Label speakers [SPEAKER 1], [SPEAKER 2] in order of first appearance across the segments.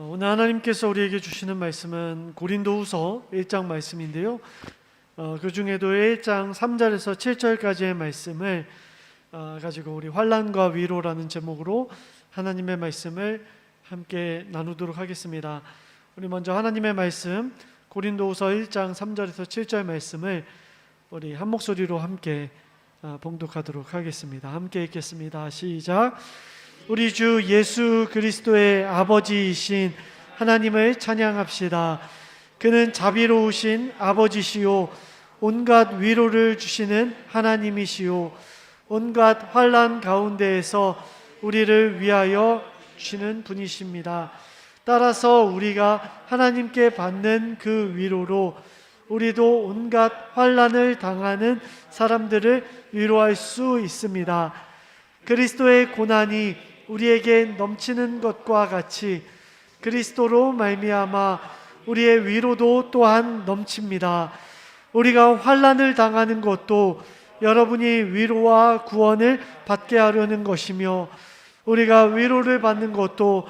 [SPEAKER 1] 오늘 하나님께서 우리에게 주시는 말씀은 고린도후서 1장 말씀인데요. 그 중에도 1장 3절에서 7절까지의 말씀을 가지고 우리 환난과 위로라는 제목으로 하나님의 말씀을 함께 나누도록 하겠습니다. 우리 먼저 하나님의 말씀 고린도후서 1장 3절에서 7절 말씀을 우리 한 목소리로 함께 봉독하도록 하겠습니다. 함께 읽겠습니다. 시작. 우리 주 예수 그리스도의 아버지이신 하나님을 찬양합시다. 그는 자비로우신 아버지시요 온갖 위로를 주시는 하나님이시요 온갖 환난 가운데에서 우리를 위하여 주시는 분이십니다. 따라서 우리가 하나님께 받는 그 위로로 우리도 온갖 환난을 당하는 사람들을 위로할 수 있습니다. 그리스도의 고난이 우리에게 넘치는 것과 같이 그리스도로 말미암아 우리의 위로도 또한 넘칩니다. 우리가 환난을 당하는 것도 여러분이 위로와 구원을 받게 하려는 것이며 우리가 위로를 받는 것도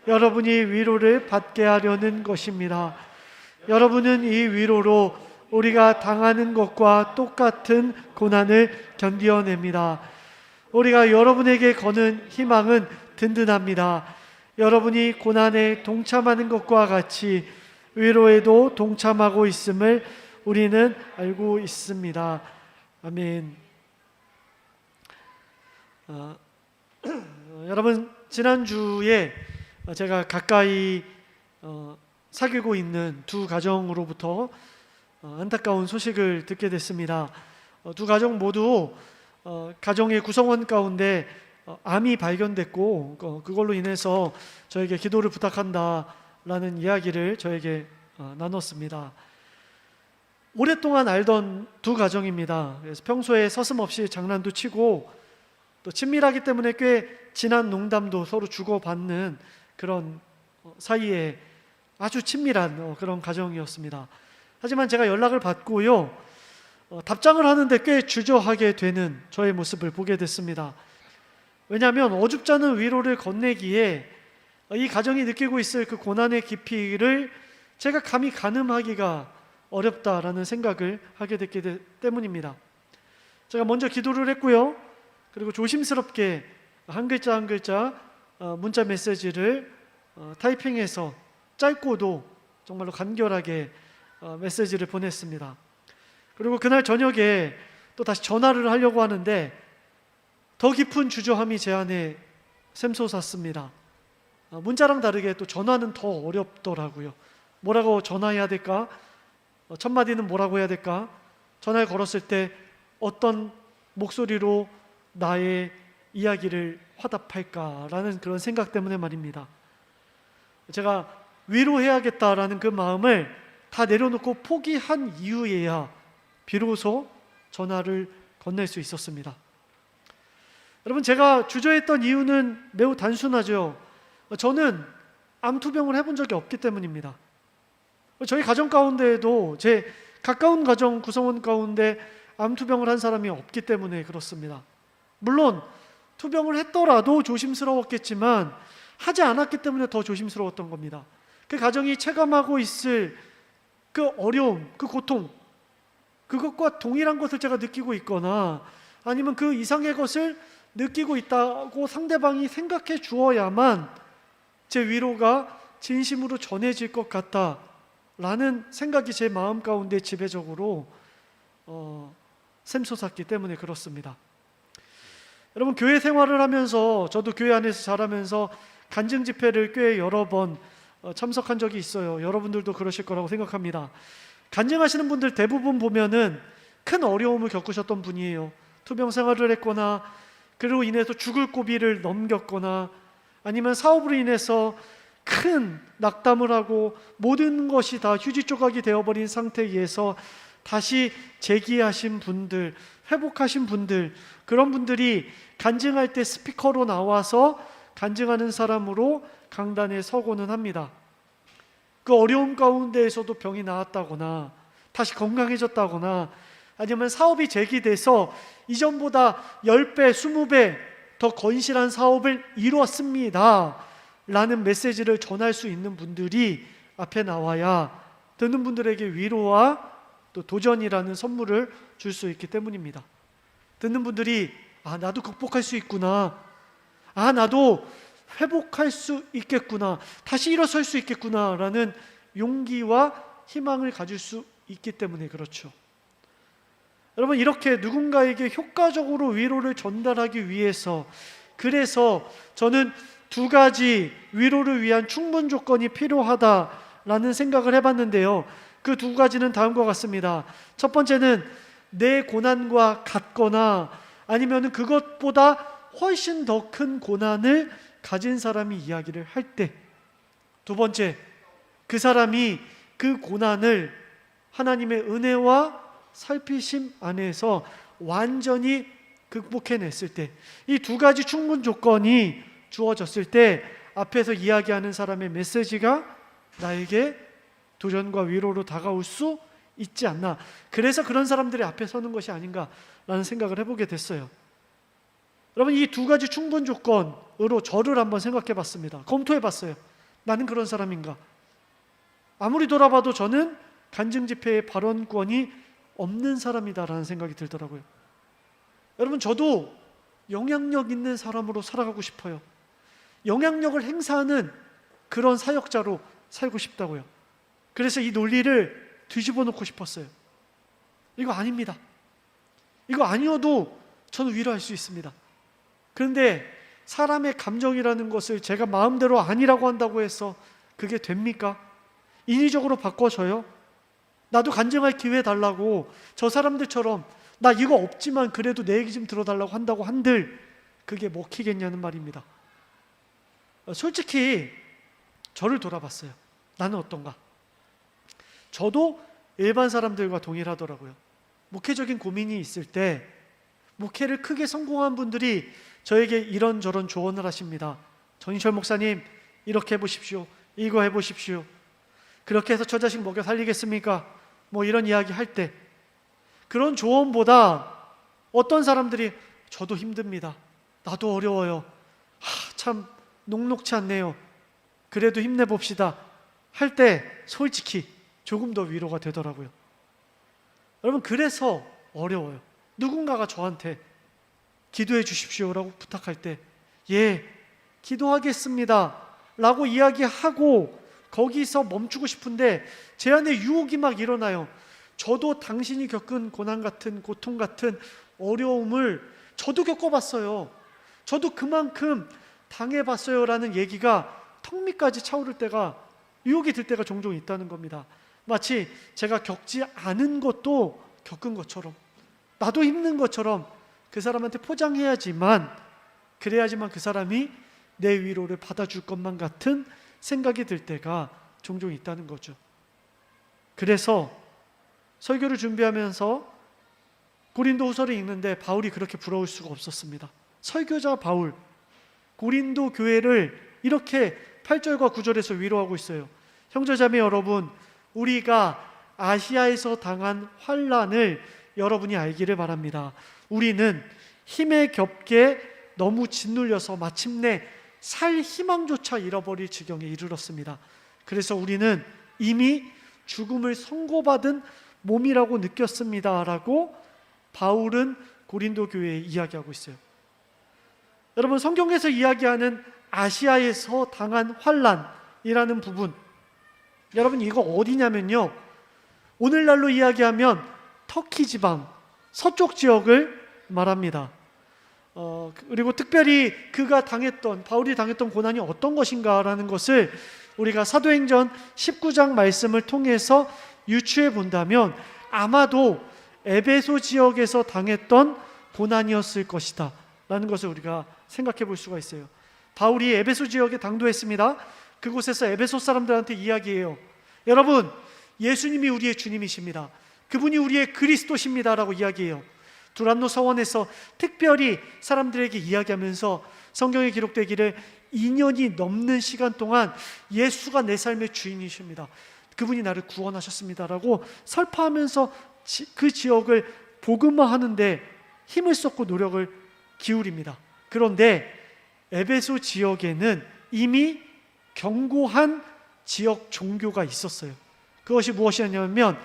[SPEAKER 1] 여러분이 위로를 받게 하려는 것입니다. 여러분은 이 위로로 우리가 당하는 것과 똑같은 고난을 견디어냅니다. 우리가 여러분에게 거는 희망은 든든합니다. 여러분이 고난에 동참하는 것과 같이 위로에도 동참하고 있음을 우리는 알고 있습니다. 아멘. 여러분, 지난주에 제가 가까이 사귀고 있는 두 가정으로부터 안타까운 소식을 듣게 됐습니다. 두 가정 모두 가정의 구성원 가운데 암이 발견됐고 그걸로 인해서 저에게 기도를 부탁한다라는 이야기를 저에게 나눴습니다. 오랫동안 알던 두 가정입니다. 그래서 평소에 서슴없이 장난도 치고 또 친밀하기 때문에 꽤 진한 농담도 서로 주고받는 그런 사이에 아주 친밀한 그런 가정이었습니다. 하지만 제가 연락을 받고요, 답장을 하는데 꽤 주저하게 되는 저의 모습을 보게 됐습니다. 왜냐하면 어줍지 않은 위로를 건네기에 이 가정이 느끼고 있을 그 고난의 깊이를 제가 감히 가늠하기가 어렵다라는 생각을 하게 됐기 때문입니다. 제가 먼저 기도를 했고요, 그리고 조심스럽게 한 글자 한 글자 문자 메시지를 타이핑해서 짧고도 정말로 간결하게 메시지를 보냈습니다. 그리고 그날 저녁에 또 다시 전화를 하려고 하는데 더 깊은 주저함이 제 안에 샘솟았습니다. 문자랑 다르게 또 전화는 더 어렵더라고요. 뭐라고 전화해야 될까? 첫 마디는 뭐라고 해야 될까? 전화를 걸었을 때 어떤 목소리로 나의 이야기를 화답할까라는 그런 생각 때문에 말입니다. 제가 위로해야겠다라는 그 마음을 다 내려놓고 포기한 이후에야 비로소 전화를 건넬 수 있었습니다. 여러분, 제가 주저했던 이유는 매우 단순하죠. 저는 암투병을 해본 적이 없기 때문입니다. 저희 가정 가운데에도 제 가까운 가정 구성원 가운데 암투병을 한 사람이 없기 때문에 그렇습니다. 물론 투병을 했더라도 조심스러웠겠지만 하지 않았기 때문에 더 조심스러웠던 겁니다. 그 가정이 체감하고 있을 그 어려움, 그 고통, 그것과 동일한 것을 제가 느끼고 있거나 아니면 그 이상의 것을 느끼고 있다고 상대방이 생각해 주어야만 제 위로가 진심으로 전해질 것 같다라는 생각이 제 마음 가운데 지배적으로 샘솟았기 때문에 그렇습니다. 여러분, 교회 생활을 하면서 저도 교회 안에서 자라면서 간증 집회를 꽤 여러 번 참석한 적이 있어요. 여러분들도 그러실 거라고 생각합니다. 간증하시는 분들 대부분 보면은 큰 어려움을 겪으셨던 분이에요. 투병 생활을 했거나 그리고 인해서 죽을 고비를 넘겼거나 아니면 사업으로 인해서 큰 낙담을 하고 모든 것이 다 휴지 조각이 되어버린 상태에서 다시 재기하신 분들, 회복하신 분들, 그런 분들이 간증할 때 스피커로 나와서 간증하는 사람으로 강단에 서고는 합니다. 그 어려움 가운데에서도 병이 나았다거나 다시 건강해졌다거나 아니면 사업이 재기돼서 이전보다 10배, 20배 더 건실한 사업을 이루었습니다 라는 메시지를 전할 수 있는 분들이 앞에 나와야 듣는 분들에게 위로와 또 도전이라는 선물을 줄 수 있기 때문입니다. 듣는 분들이 나도 극복할 수 있구나, 나도 회복할 수 있겠구나, 다시 일어설 수 있겠구나 라는 용기와 희망을 가질 수 있기 때문에 그렇죠. 여러분, 이렇게 누군가에게 효과적으로 위로를 전달하기 위해서, 그래서 저는 두 가지 위로를 위한 충분 조건이 필요하다라는 생각을 해봤는데요. 그 두 가지는 다음과 같습니다. 첫 번째는 내 고난과 같거나 아니면 그것보다 훨씬 더 큰 고난을 가진 사람이 이야기를 할 때, 두 번째, 그 사람이 그 고난을 하나님의 은혜와 살피심 안에서 완전히 극복해냈을 때, 이 두 가지 충분 조건이 주어졌을 때 앞에서 이야기하는 사람의 메시지가 나에게 도전과 위로로 다가올 수 있지 않나. 그래서 그런 사람들이 앞에 서는 것이 아닌가라는 생각을 해보게 됐어요. 여러분, 이 두 가지 충분 조건으로 저를 한번 생각해 봤습니다. 검토해 봤어요. 나는 그런 사람인가? 아무리 돌아봐도 저는 간증 집회의 발언권이 없는 사람이다라는 생각이 들더라고요. 여러분, 저도 영향력 있는 사람으로 살아가고 싶어요. 영향력을 행사하는 그런 사역자로 살고 싶다고요. 그래서 이 논리를 뒤집어 놓고 싶었어요. 이거 아닙니다. 이거 아니어도 저는 위로할 수 있습니다. 그런데 사람의 감정이라는 것을 제가 마음대로 아니라고 한다고 해서 그게 됩니까? 인위적으로 바꿔줘요? 나도 간증할 기회 달라고 저 사람들처럼 나 이거 없지만 그래도 내 얘기 좀 들어달라고 한다고 한들 그게 먹히겠냐는 말입니다. 솔직히 저를 돌아봤어요. 나는 어떤가? 저도 일반 사람들과 동일하더라고요. 목회적인 고민이 있을 때 목회를 크게 성공한 분들이 저에게 이런저런 조언을 하십니다. 전인철 목사님, 이렇게 해보십시오. 이거 해보십시오. 그렇게 해서 저 자식 먹여 살리겠습니까? 뭐 이런 이야기 할 때 그런 조언보다 어떤 사람들이 저도 힘듭니다. 나도 어려워요. 참 녹록치 않네요. 그래도 힘내봅시다. 할 때 솔직히 조금 더 위로가 되더라고요. 여러분, 그래서 어려워요. 누군가가 저한테 기도해 주십시오라고 부탁할 때 예, 기도하겠습니다 라고 이야기하고 거기서 멈추고 싶은데 제 안에 유혹이 막 일어나요. 저도 당신이 겪은 고난 같은, 고통 같은 어려움을 저도 겪어봤어요. 저도 그만큼 당해봤어요 라는 얘기가 턱 밑까지 차오를 때가, 유혹이 들 때가 종종 있다는 겁니다. 마치 제가 겪지 않은 것도 겪은 것처럼, 나도 힘든 것처럼 그 사람한테 포장해야지만, 그래야지만 그 사람이 내 위로를 받아줄 것만 같은 생각이 들 때가 종종 있다는 거죠. 그래서 설교를 준비하면서 고린도 후서를 읽는데 바울이 그렇게 부러울 수가 없었습니다. 설교자 바울, 고린도 교회를 이렇게 8절과 9절에서 위로하고 있어요. 형제자매 여러분, 우리가 아시아에서 당한 환난을 여러분이 알기를 바랍니다. 우리는 힘에 겹게 너무 짓눌려서 마침내 살 희망조차 잃어버릴 지경에 이르렀습니다. 그래서 우리는 이미 죽음을 선고받은 몸이라고 느꼈습니다 라고 바울은 고린도 교회에 이야기하고 있어요. 여러분, 성경에서 이야기하는 아시아에서 당한 환난이라는 부분, 여러분 이거 어디냐면요, 오늘날로 이야기하면 터키 지방 서쪽 지역을 말합니다. 그리고 특별히 그가 당했던, 바울이 당했던 고난이 어떤 것인가라는 것을 우리가 사도행전 19장 말씀을 통해서 유추해 본다면 아마도 에베소 지역에서 당했던 고난이었을 것이다 라는 것을 우리가 생각해 볼 수가 있어요. 바울이 에베소 지역에 당도했습니다. 그곳에서 에베소 사람들한테 이야기해요. 여러분, 예수님이 우리의 주님이십니다. 그분이 우리의 그리스도십니다 라고 이야기해요. 두란노 서원에서 특별히 사람들에게 이야기하면서 성경에 기록되기를 2년이 넘는 시간 동안 예수가 내 삶의 주인이십니다. 그분이 나를 구원하셨습니다 라고 설파하면서 그 지역을 복음화하는데 힘을 쏟고 노력을 기울입니다. 그런데 에베소 지역에는 이미 견고한 지역 종교가 있었어요. 그것이 무엇이었냐면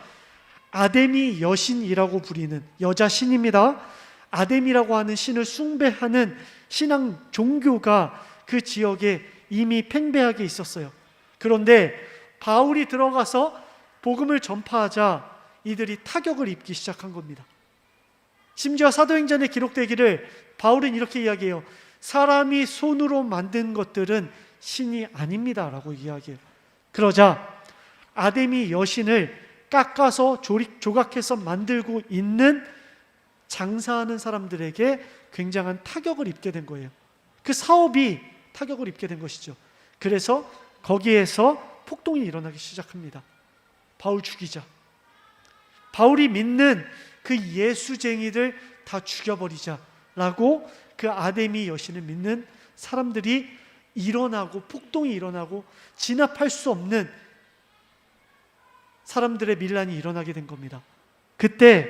[SPEAKER 1] 아데미 여신이라고 부리는 여자 신입니다. 아데미라고 하는 신을 숭배하는 신앙 종교가 그 지역에 이미 팽배하게 있었어요. 그런데 바울이 들어가서 복음을 전파하자 이들이 타격을 입기 시작한 겁니다. 심지어 사도행전에 기록되기를 바울은 이렇게 이야기해요. 사람이 손으로 만든 것들은 신이 아닙니다 라고 이야기해요. 그러자 아데미 여신을 깎아서 조각해서 만들고 있는 장사하는 사람들에게 굉장한 타격을 입게 된 거예요. 그 사업이 타격을 입게 된 것이죠. 그래서 거기에서 폭동이 일어나기 시작합니다. 바울 죽이자. 바울이 믿는 그 예수쟁이들 다 죽여버리자라고 그 아데미 여신을 믿는 사람들이 일어나고 폭동이 일어나고 진압할 수 없는 사람들의 밀란이 일어나게 된 겁니다. 그때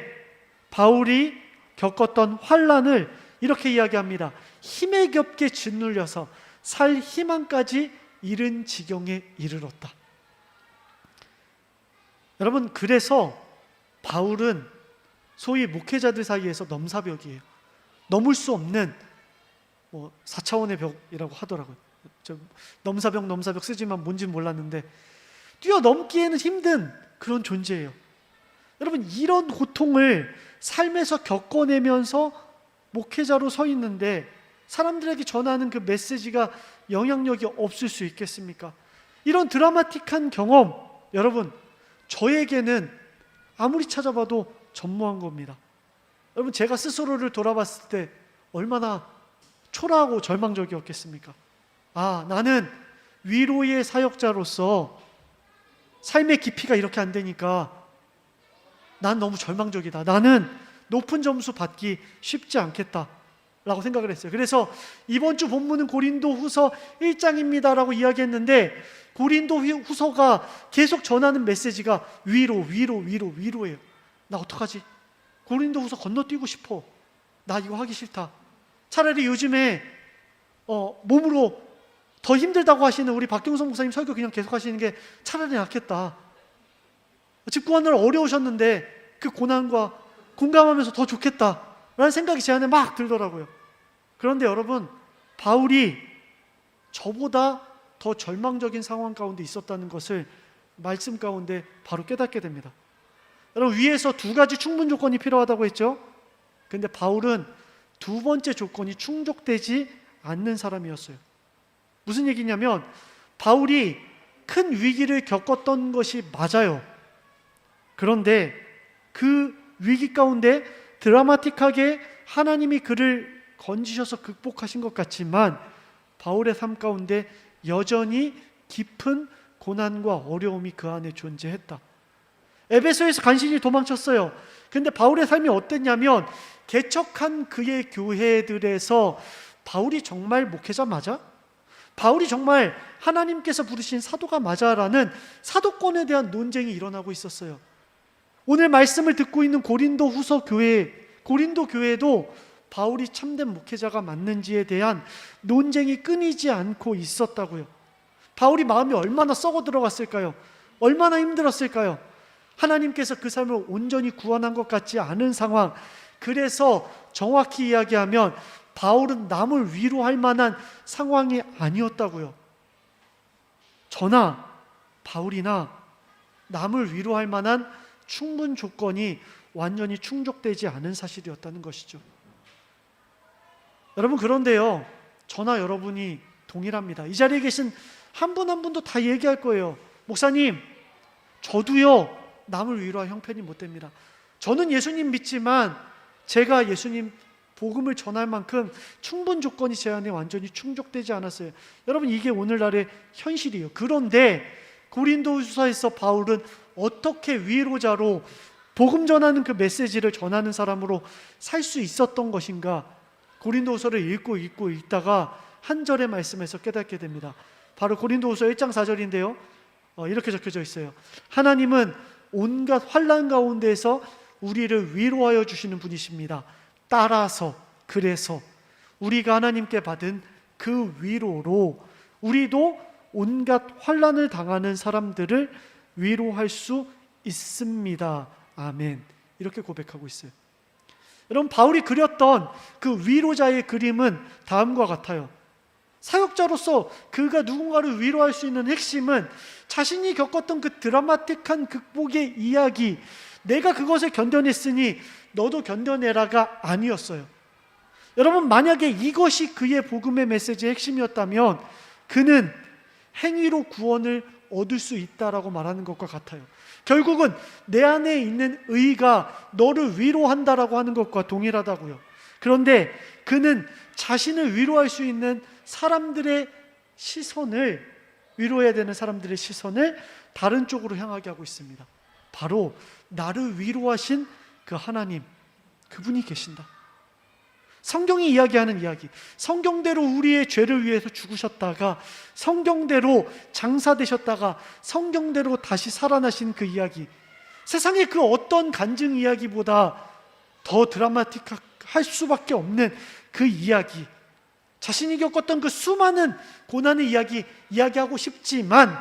[SPEAKER 1] 바울이 겪었던 환난을 이렇게 이야기합니다. 힘에 겹게 짓눌려서 살 희망까지 잃은 지경에 이르렀다. 여러분, 그래서 바울은 소위 목회자들 사이에서 넘사벽이에요. 넘을 수 없는 4차원의 벽이라고 하더라고요. 넘사벽 쓰지만 뭔지 몰랐는데 뛰어넘기에는 힘든 그런 존재예요. 여러분, 이런 고통을 삶에서 겪어내면서 목회자로 서 있는데 사람들에게 전하는 그 메시지가 영향력이 없을 수 있겠습니까? 이런 드라마틱한 경험, 여러분, 저에게는 아무리 찾아봐도 전무한 겁니다. 여러분, 제가 스스로를 돌아봤을 때 얼마나 초라하고 절망적이었겠습니까? 나는 위로의 사역자로서 삶의 깊이가 이렇게 안 되니까 난 너무 절망적이다. 나는 높은 점수 받기 쉽지 않겠다 라고 생각을 했어요. 그래서 이번 주 본문은 고린도후서 1장입니다 라고 이야기했는데 고린도후서가 계속 전하는 메시지가 위로예요. 나 어떡하지? 고린도후서 건너뛰고 싶어. 나 이거 하기 싫다. 차라리 요즘에 몸으로 더 힘들다고 하시는 우리 박경성 목사님 설교 그냥 계속 하시는 게 차라리 낫겠다. 집 구하느라 어려우셨는데 그 고난과 공감하면서 더 좋겠다라는 생각이 제 안에 막 들더라고요. 그런데 여러분, 바울이 저보다 더 절망적인 상황 가운데 있었다는 것을 말씀 가운데 바로 깨닫게 됩니다. 여러분, 위에서 두 가지 충분 조건이 필요하다고 했죠? 근데 바울은 두 번째 조건이 충족되지 않는 사람이었어요. 무슨 얘기냐면 바울이 큰 위기를 겪었던 것이 맞아요. 그런데 그 위기 가운데 드라마틱하게 하나님이 그를 건지셔서 극복하신 것 같지만 바울의 삶 가운데 여전히 깊은 고난과 어려움이 그 안에 존재했다. 에베소에서 간신히 도망쳤어요. 근데 바울의 삶이 어땠냐면 개척한 그의 교회들에서 바울이 정말 목회자 맞아? 바울이 정말 하나님께서 부르신 사도가 맞아라는 사도권에 대한 논쟁이 일어나고 있었어요. 오늘 말씀을 듣고 있는 고린도 교회도 바울이 참된 목회자가 맞는지에 대한 논쟁이 끊이지 않고 있었다고요. 바울이 마음이 얼마나 썩어 들어갔을까요? 얼마나 힘들었을까요? 하나님께서 그 삶을 온전히 구원한 것 같지 않은 상황. 그래서 정확히 이야기하면 바울은 남을 위로할 만한 상황이 아니었다고요. 저나 바울이나 남을 위로할 만한 충분 조건이 완전히 충족되지 않은 사실이었다는 것이죠. 여러분, 그런데요, 저나 여러분이 동일합니다. 이 자리에 계신 한 분 한 분도 다 얘기할 거예요. 목사님, 저도요 남을 위로할 형편이 못 됩니다. 저는 예수님 믿지만 제가 예수님 복음을 전할 만큼 충분 조건이 제 안에 완전히 충족되지 않았어요. 여러분, 이게 오늘날의 현실이에요. 그런데 고린도후서에서 바울은 어떻게 위로자로 복음 전하는 그 메시지를 전하는 사람으로 살 수 있었던 것인가? 고린도후서를 읽고 읽다가 한 절의 말씀에서 깨닫게 됩니다. 바로 고린도후서 1장 4절인데요. 이렇게 적혀져 있어요. 하나님은 온갖 환난 가운데에서 우리를 위로하여 주시는 분이십니다. 따라서, 그래서 우리가 하나님께 받은 그 위로로 우리도 온갖 환난을 당하는 사람들을 위로할 수 있습니다. 아멘. 이렇게 고백하고 있어요. 여러분, 바울이 그렸던 그 위로자의 그림은 다음과 같아요. 사역자로서 그가 누군가를 위로할 수 있는 핵심은 자신이 겪었던 그 드라마틱한 극복의 이야기, 내가 그것을 견뎌냈으니 너도 견뎌내라가 아니었어요. 여러분, 만약에 이것이 그의 복음의 메시지의 핵심이었다면 그는 행위로 구원을 얻을 수 있다라고 말하는 것과 같아요. 결국은 내 안에 있는 의가 너를 위로한다라고 하는 것과 동일하다고요. 그런데 그는 자신을 위로할 수 있는 사람들의 시선을, 위로해야 되는 사람들의 시선을 다른 쪽으로 향하게 하고 있습니다. 바로 나를 위로하신 그 하나님, 그분이 계신다. 성경이 이야기하는 이야기, 성경대로 우리의 죄를 위해서 죽으셨다가 성경대로 장사되셨다가 성경대로 다시 살아나신 그 이야기, 세상의 그 어떤 간증 이야기보다 더 드라마틱할 수밖에 없는 그 이야기, 자신이 겪었던 그 수많은 고난의 이야기 이야기하고 싶지만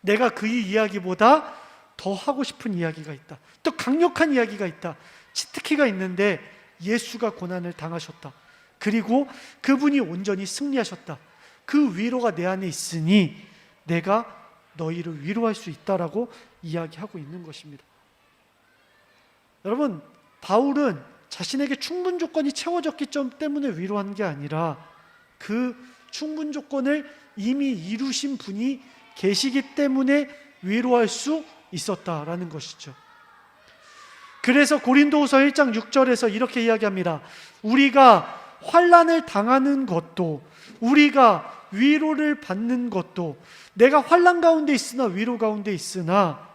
[SPEAKER 1] 내가 그 이야기보다 더 하고 싶은 이야기가 있다. 또 강력한 이야기가 있다. 치트키가 있는데 예수가 고난을 당하셨다. 그리고 그분이 온전히 승리하셨다. 그 위로가 내 안에 있으니 내가 너희를 위로할 수 있다라고 이야기하고 있는 것입니다. 여러분, 바울은 자신에게 충분 조건이 채워졌기 때문에 위로한 게 아니라 그 충분 조건을 이미 이루신 분이 계시기 때문에 위로할 수 있었다라는 것이죠. 그래서 고린도후서 1장 6절에서 이렇게 이야기합니다. 우리가 환난을 당하는 것도, 우리가 위로를 받는 것도, 내가 환난 가운데 있으나 위로 가운데 있으나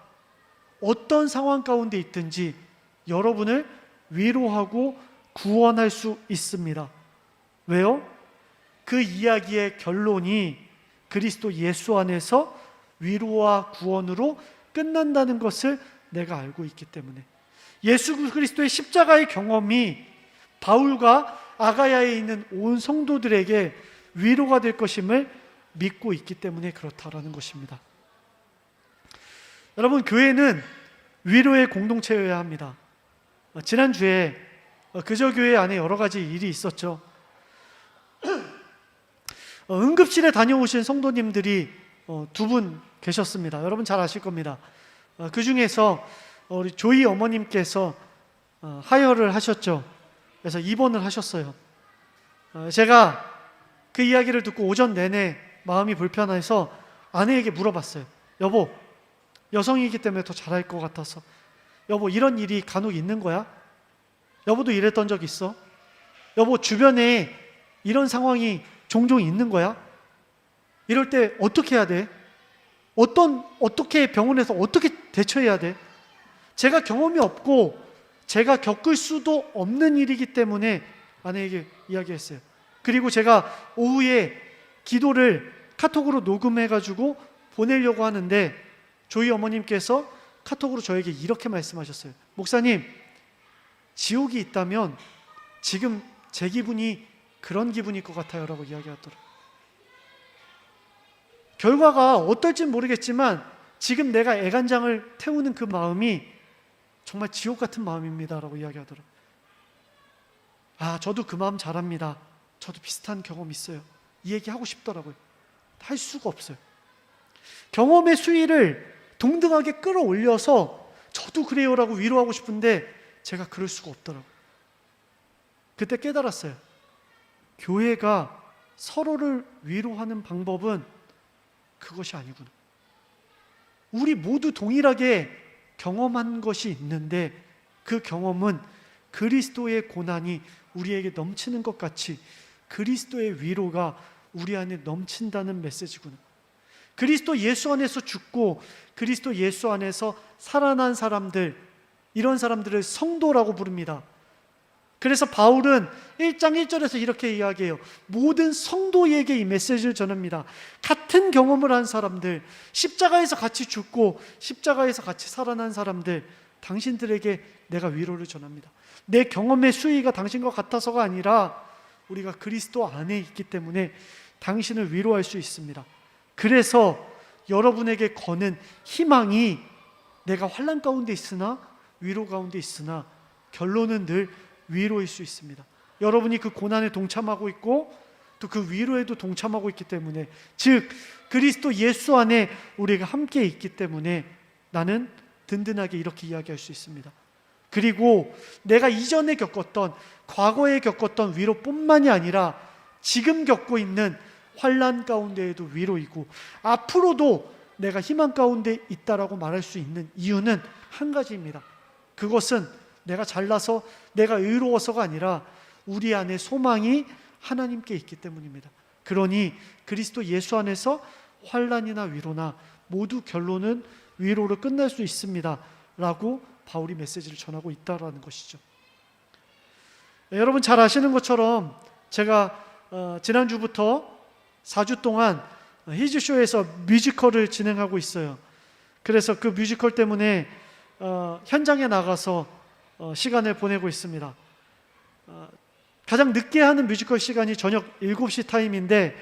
[SPEAKER 1] 어떤 상황 가운데 있든지 여러분을 위로하고 구원할 수 있습니다. 왜요? 그 이야기의 결론이 그리스도 예수 안에서 위로와 구원으로 끝난다는 것을 내가 알고 있기 때문에, 예수 그리스도의 십자가의 경험이 바울과 아가야에 있는 온 성도들에게 위로가 될 것임을 믿고 있기 때문에 그렇다라는 것입니다. 여러분, 교회는 위로의 공동체여야 합니다. 지난주에 그저 교회 안에 여러 가지 일이 있었죠. 응급실에 다녀오신 성도님들이 두 분 계셨습니다. 여러분 잘 아실 겁니다. 그 중에서 우리 조이 어머님께서 하혈을 하셨죠. 그래서 입원을 하셨어요. 제가 그 이야기를 듣고 오전 내내 마음이 불편해서 아내에게 물어봤어요. 여보, 여성이기 때문에 더 잘할 것 같아서, 여보, 이런 일이 간혹 있는 거야? 여보도 이랬던 적 있어? 여보, 주변에 이런 상황이 종종 있는 거야? 이럴 때 어떻게 해야 돼? 어떻게 병원에서 어떻게 대처해야 돼? 제가 경험이 없고 제가 겪을 수도 없는 일이기 때문에 아내에게 이야기했어요. 그리고 제가 오후에 기도를 카톡으로 녹음해가지고 보내려고 하는데 조이 어머님께서 카톡으로 저에게 이렇게 말씀하셨어요. 목사님, 지옥이 있다면 지금 제 기분이 그런 기분일 것 같아요 라고 이야기하더라고요. 결과가 어떨진 모르겠지만 지금 내가 애간장을 태우는 그 마음이 정말 지옥 같은 마음입니다 라고 이야기하더라고요. 저도 그 마음 잘 압니다. 저도 비슷한 경험 있어요. 이 얘기하고 싶더라고요. 할 수가 없어요. 경험의 수위를 동등하게 끌어올려서 저도 그래요 라고 위로하고 싶은데 제가 그럴 수가 없더라고요. 그때 깨달았어요. 교회가 서로를 위로하는 방법은 그것이 아니구나. 우리 모두 동일하게 경험한 것이 있는데 그 경험은 그리스도의 고난이 우리에게 넘치는 것 같이 그리스도의 위로가 우리 안에 넘친다는 메시지구나. 그리스도 예수 안에서 죽고 그리스도 예수 안에서 살아난 사람들, 이런 사람들을 성도라고 부릅니다. 그래서 바울은 1장 1절에서 이렇게 이야기해요. 모든 성도에게 이 메시지를 전합니다. 같은 경험을 한 사람들, 십자가에서 같이 죽고 십자가에서 같이 살아난 사람들, 당신들에게 내가 위로를 전합니다. 내 경험의 수위가 당신과 같아서가 아니라 우리가 그리스도 안에 있기 때문에 당신을 위로할 수 있습니다. 그래서 여러분에게 거는 희망이 내가 환난 가운데 있으나 위로 가운데 있으나 결론은 늘 위로일 수 있습니다. 여러분이 그 고난에 동참하고 있고 또 그 위로에도 동참하고 있기 때문에, 즉 그리스도 예수 안에 우리가 함께 있기 때문에 나는 든든하게 이렇게 이야기할 수 있습니다. 그리고 내가 이전에 겪었던, 과거에 겪었던 위로뿐만이 아니라 지금 겪고 있는 환난 가운데에도 위로이고 앞으로도 내가 희망 가운데 있다라고 말할 수 있는 이유는 한 가지입니다. 그것은 내가 잘나서 내가 의로워서가 아니라 우리 안에 소망이 하나님께 있기 때문입니다. 그러니 그리스도 예수 안에서 환난이나 위로나 모두 결론은 위로로 끝날 수 있습니다 라고 바울이 메시지를 전하고 있다는 것이죠. 여러분 잘 아시는 것처럼 제가 지난주부터 4주 동안 히즈쇼에서 뮤지컬을 진행하고 있어요. 그래서 그 뮤지컬 때문에 현장에 나가서 시간을 보내고 있습니다. 가장 늦게 하는 뮤지컬 시간이 저녁 7시 타임인데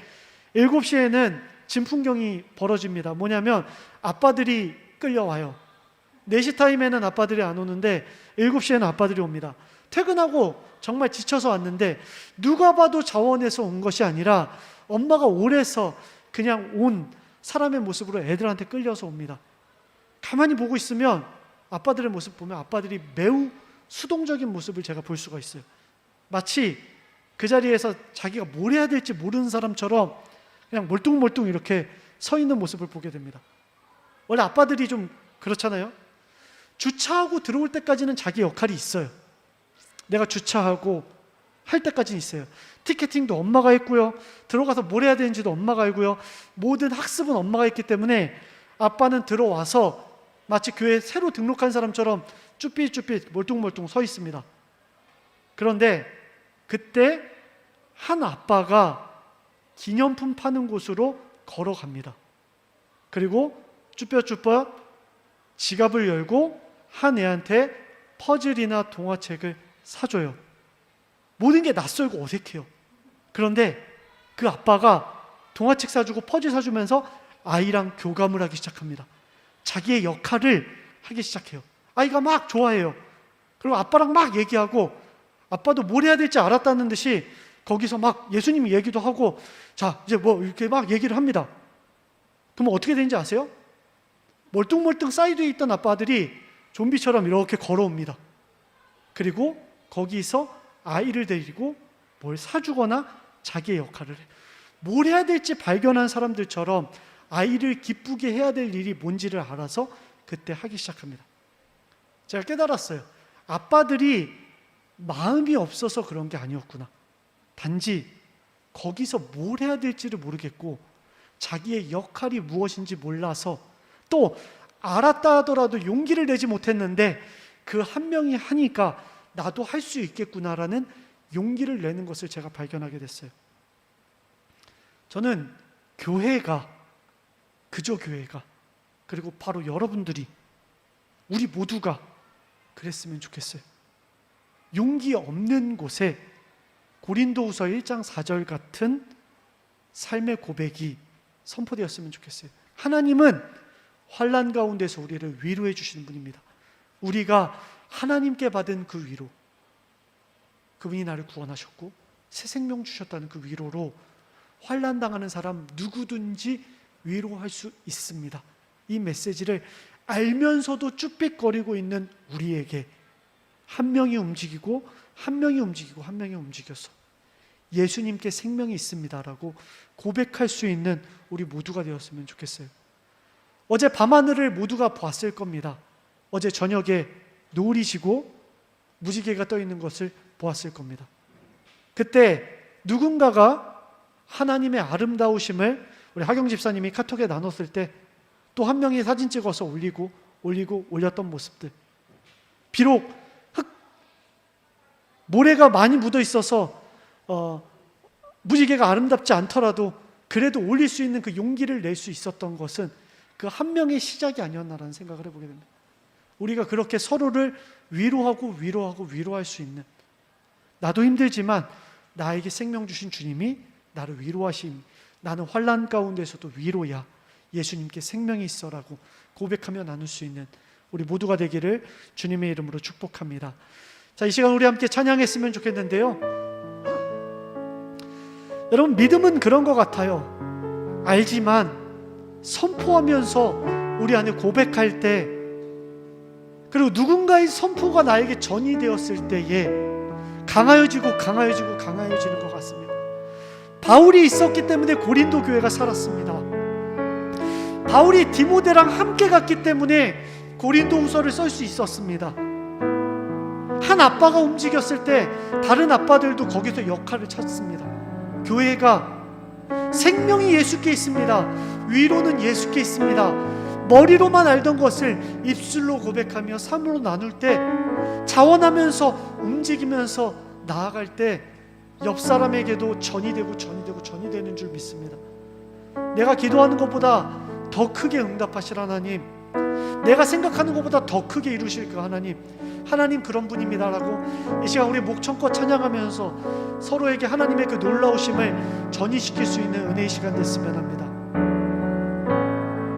[SPEAKER 1] 7시에는 진풍경이 벌어집니다. 뭐냐면 아빠들이 끌려와요. 4시 타임에는 아빠들이 안 오는데 7시에는 아빠들이 옵니다. 퇴근하고 정말 지쳐서 왔는데 누가 봐도 자원에서 온 것이 아니라 엄마가 오래서 그냥 온 사람의 모습으로 애들한테 끌려서 옵니다. 가만히 보고 있으면 아빠들의 모습 보면 아빠들이 매우 수동적인 모습을 제가 볼 수가 있어요. 마치 그 자리에서 자기가 뭘 해야 될지 모르는 사람처럼 그냥 멀뚱멀뚱 이렇게 서 있는 모습을 보게 됩니다. 원래 아빠들이 좀 그렇잖아요. 주차하고 들어올 때까지는 자기 역할이 있어요. 내가 주차하고 할 때까지는 있어요. 티켓팅도 엄마가 했고요. 들어가서 뭘 해야 되는지도 엄마가 알고요. 모든 학습은 엄마가 했기 때문에 아빠는 들어와서 마치 교회에 새로 등록한 사람처럼 쭈삣쭈삣 멀뚱멀뚱 서 있습니다. 그런데 그때 한 아빠가 기념품 파는 곳으로 걸어갑니다. 그리고 쭈뼛쭈뼛 지갑을 열고 한 애한테 퍼즐이나 동화책을 사줘요. 모든 게 낯설고 어색해요. 그런데 그 아빠가 동화책 사주고 퍼즐 사주면서 아이랑 교감을 하기 시작합니다. 자기의 역할을 하기 시작해요. 아이가 막 좋아해요. 그리고 아빠랑 막 얘기하고 아빠도 뭘 해야 될지 알았다는 듯이 거기서 막 예수님 얘기도 하고 자 이제 뭐 이렇게 막 얘기를 합니다. 그러면 어떻게 되는지 아세요? 멀뚱멀뚱 사이드에 있던 아빠들이 좀비처럼 이렇게 걸어옵니다. 그리고 거기서 아이를 데리고 뭘 사주거나 자기의 역할을 해. 뭘 해야 될지 발견한 사람들처럼 아이를 기쁘게 해야 될 일이 뭔지를 알아서 그때 하기 시작합니다. 제가 깨달았어요. 아빠들이 마음이 없어서 그런 게 아니었구나. 단지 거기서 뭘 해야 될지를 모르겠고 자기의 역할이 무엇인지 몰라서 또 알았다 하더라도 용기를 내지 못했는데 그 한 명이 하니까 나도 할 수 있겠구나라는 용기를 내는 것을 제가 발견하게 됐어요. 저는 교회가, 그저 교회가, 그리고 바로 여러분들이, 우리 모두가 그랬으면 좋겠어요. 용기 없는 곳에 고린도후서 1장 4절 같은 삶의 고백이 선포되었으면 좋겠어요. 하나님은 환난 가운데서 우리를 위로해 주시는 분입니다. 우리가 하나님께 받은 그 위로, 그분이 나를 구원하셨고 새 생명 주셨다는 그 위로로 환난 당하는 사람 누구든지 위로할 수 있습니다. 이 메시지를 알면서도 쭈뼛거리고 있는 우리에게 한 명이 움직이고 한 명이 움직이고 한 명이 움직여서 예수님께 생명이 있습니다라고 고백할 수 있는 우리 모두가 되었으면 좋겠어요. 어제 밤하늘을 모두가 봤을 겁니다. 어제 저녁에 노을이 지고 무지개가 떠 있는 것을 보았을 겁니다. 그때 누군가가 하나님의 아름다우심을 우리 하경 집사님이 카톡에 나눴을 때 또 한 명이 사진 찍어서 올렸던 모습들, 비록 모래가 많이 묻어 있어서 무지개가 아름답지 않더라도 그래도 올릴 수 있는 그 용기를 낼 수 있었던 것은 그 한 명의 시작이 아니었나라는 생각을 해보게 됩니다. 우리가 그렇게 서로를 위로할 수 있는, 나도 힘들지만 나에게 생명 주신 주님이 나를 위로하심, 나는 환난 가운데서도 위로야. 예수님께 생명이 있어라고 고백하며 나눌 수 있는 우리 모두가 되기를 주님의 이름으로 축복합니다. 자, 이 시간 우리 함께 찬양했으면 좋겠는데요. 여러분, 믿음은 그런 것 같아요. 알지만 선포하면서 우리 안에 고백할 때, 그리고 누군가의 선포가 나에게 전이 되었을 때에 강하여지고 강하여지고 강하여지는 것 같습니다. 바울이 있었기 때문에 고린도 교회가 살았습니다. 바울이 디모데랑 함께 갔기 때문에 고린도 후서를 쓸 수 있었습니다. 한 아빠가 움직였을 때 다른 아빠들도 거기서 역할을 찾습니다. 교회가 생명이 예수께 있습니다. 위로는 예수께 있습니다. 머리로만 알던 것을 입술로 고백하며 삶으로 나눌 때, 자원하면서 움직이면서 나아갈 때 옆 사람에게도 전이 되고 전이 되고 전이 되는 줄 믿습니다. 내가 기도하는 것보다 더 크게 응답하실 하나님, 내가 생각하는 것보다 더 크게 이루실 그 하나님, 하나님 그런 분입니다라고 이 시간 우리 목청껏 찬양하면서 서로에게 하나님의 그 놀라우심을 전이시킬 수 있는 은혜의 시간 됐으면 합니다.